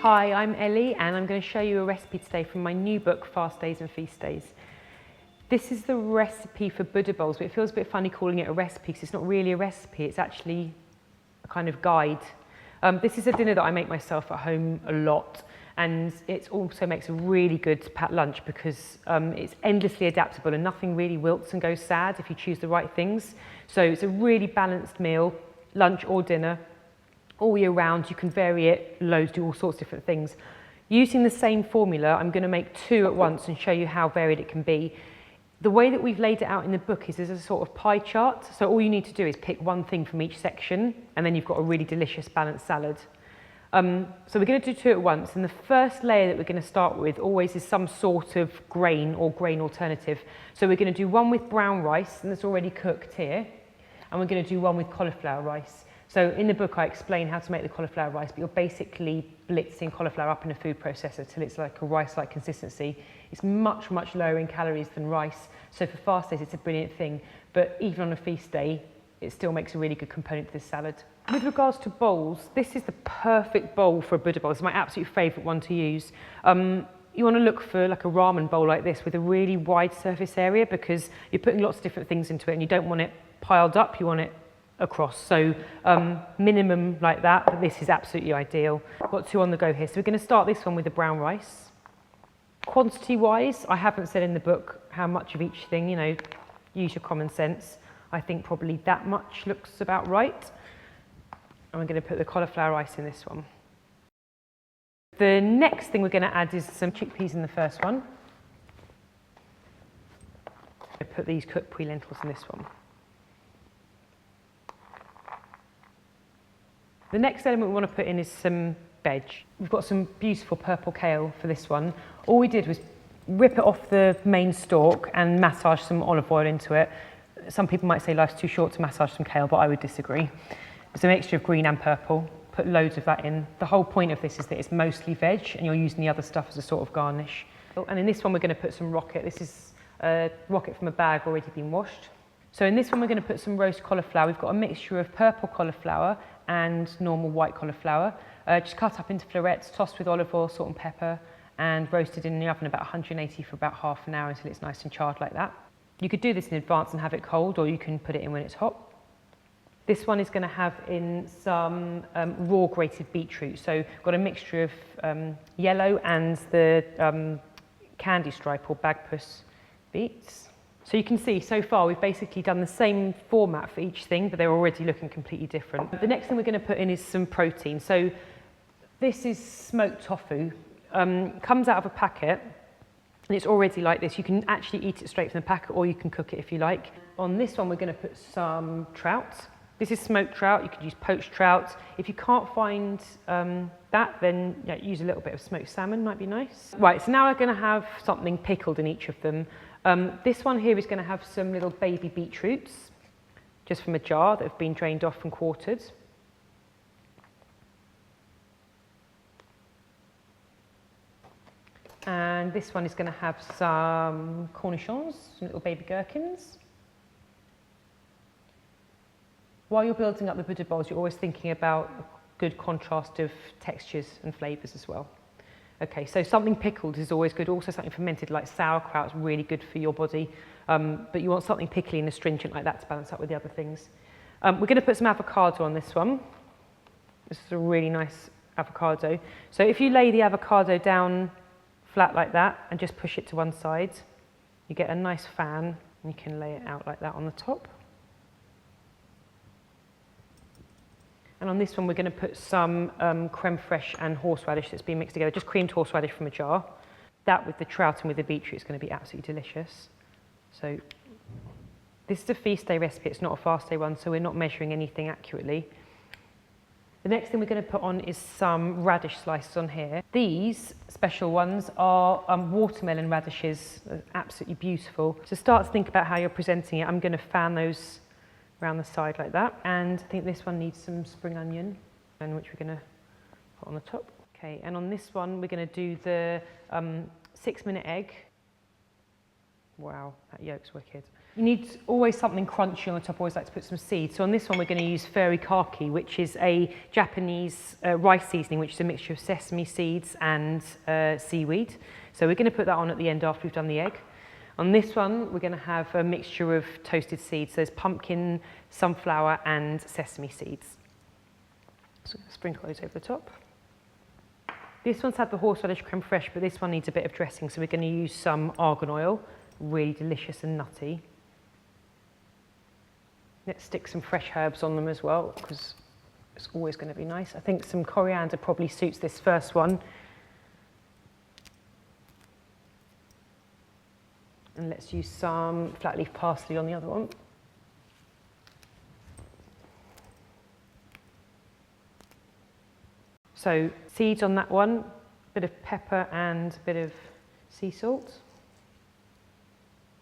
Hi, I'm Ellie and I'm going to show you a recipe today from my new book, Fast Days and Feast Days. This is the recipe for Buddha bowls, but it feels a bit funny calling it a recipe because it's not really a recipe, it's actually a kind of guide. This is a dinner that I make myself at home a lot, and it also makes a really good packed lunch because it's endlessly adaptable and nothing really wilts and goes sad if you choose the right things. So it's a really balanced meal, lunch or dinner, all year round. You can vary it loads, do all sorts of different things. Using the same formula, I'm going to make two at once and show you how varied it can be. The way that we've laid it out in the book is as a sort of pie chart. So all you need to do is pick one thing from each section and then you've got a really delicious balanced salad. So we're going to do two at once, and the first layer that we're going to start with always is some sort of grain or grain alternative. So we're going to do one with brown rice, and it's already cooked here, and we're going to do one with cauliflower rice. So in the book I explain how to make the cauliflower rice, but you're basically blitzing cauliflower up in a food processor till it's like a rice-like consistency. It's much, much lower in calories than rice, so for fast days it's a brilliant thing, but even on a feast day it still makes a really good component to this salad. With regards to bowls, this is the perfect bowl for a Buddha bowl. It's my absolute favourite one to use. You want to look for like a ramen bowl like this with a really wide surface area because you're putting lots of different things into it and you don't want it piled up, you want it across. So minimum like that, but this is absolutely ideal. I've got two on the go here. So we're going to start this one with the brown rice. Quantity wise, I haven't said in the book how much of each thing, you know, use your common sense. I think probably that much looks about right. And we're going to put the cauliflower rice in this one. The next thing we're going to add is some chickpeas in the first one. I put these cooked pea lentils in this one. The next element we want to put in is some veg. We've got some beautiful purple kale for this one. All we did was rip it off the main stalk and massage some olive oil into it. Some people might say life's too short to massage some kale, but I would disagree. It's a mixture of green and purple. Put loads of that in. The whole point of this is that it's mostly veg and you're using the other stuff as a sort of garnish. And in this one we're going to put some rocket. This is a rocket from a bag already been washed. So in this one we're going to put some roast cauliflower. We've got a mixture of purple cauliflower and normal white cauliflower. Just cut up into florets, tossed with olive oil, salt and pepper, and roasted in the oven about 180 for about half an hour until it's nice and charred like that. You could do this in advance and have it cold, or you can put it in when it's hot. This one is going to have in some raw grated beetroot. So got a mixture of yellow and the candy stripe or bagpuss beets. So you can see so far we've basically done the same format for each thing, but they're already looking completely different. The next thing we're going to put in is some protein. So this is smoked tofu. Comes out of a packet. And it's already like this. You can actually eat it straight from the packet or you can cook it if you like. On this one we're going to put some trout. This is smoked trout. You could use poached trout. If you can't find that, then use a little bit of smoked salmon, might be nice. Right, so now we're going to have something pickled in each of them. This one here is going to have some little baby beetroots, just from a jar that have been drained off and quartered. And this one is going to have some cornichons, some little baby gherkins. While you're building up the Buddha bowls, you're always thinking about a good contrast of textures and flavours as well. Okay, so something pickled is always good. Also something fermented like sauerkraut is really good for your body. But you want something pickly and astringent like that to balance up with the other things. We're going to put some avocado on this one. This is a really nice avocado. So if you lay the avocado down flat like that and just push it to one side, you get a nice fan and you can lay it out like that on the top. And on this one we're going to put some creme fraiche and horseradish that's been mixed together, just creamed horseradish from a jar. That with the trout and with the beetroot is going to be absolutely delicious. So this is a feast day recipe, it's not a fast day one, so we're not measuring anything accurately. The next thing we're going to put on is some radish slices on here. These special ones are watermelon radishes. They're absolutely beautiful. So start to think about how you're presenting it. I'm going to fan those around the side like that. And I think this one needs some spring onion, and which we're going to put on the top. Okay, and on this one we're going to do the 6-minute egg. Wow, that yolk's wicked. You need always something crunchy on the top. I always like to put some seeds. So on this one, we're going to use fairy kaki, which is a Japanese rice seasoning, which is a mixture of sesame seeds and seaweed. So we're going to put that on at the end after we've done the egg. On this one, we're going to have a mixture of toasted seeds. So there's pumpkin, sunflower, and sesame seeds. So I'm going to sprinkle those over the top. This one's had the horseradish creme fraiche, but this one needs a bit of dressing. So we're going to use some argan oil, really delicious and nutty. Let's stick some fresh herbs on them as well, because it's always going to be nice. I think some coriander probably suits this first one. And let's use some flat leaf parsley on the other one. So seeds on that one, a bit of pepper and a bit of sea salt.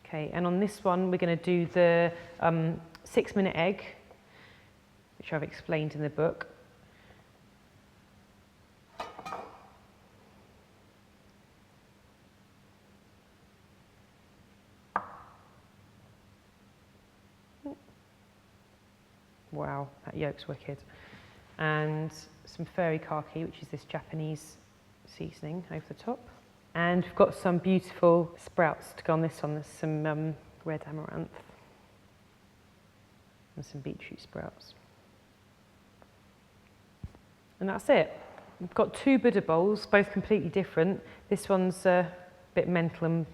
Okay, and on this one we're going to do the 6-minute egg, which I've explained in the book. Wow, that yolk's wicked. And some fairy kaki, which is this Japanese seasoning over the top. And we've got some beautiful sprouts to go on this one. There's some red amaranth and some beetroot sprouts. And that's it. We've got 2 Buddha bowls, both completely different. This one's a bit mental and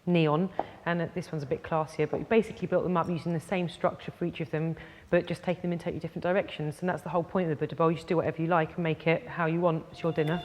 neon, and this one's a bit classier, but we basically built them up using the same structure for each of them, but just taking them in totally different directions. And that's the whole point of the Buddha bowl. You just do whatever you like and make it how you want. It's your dinner.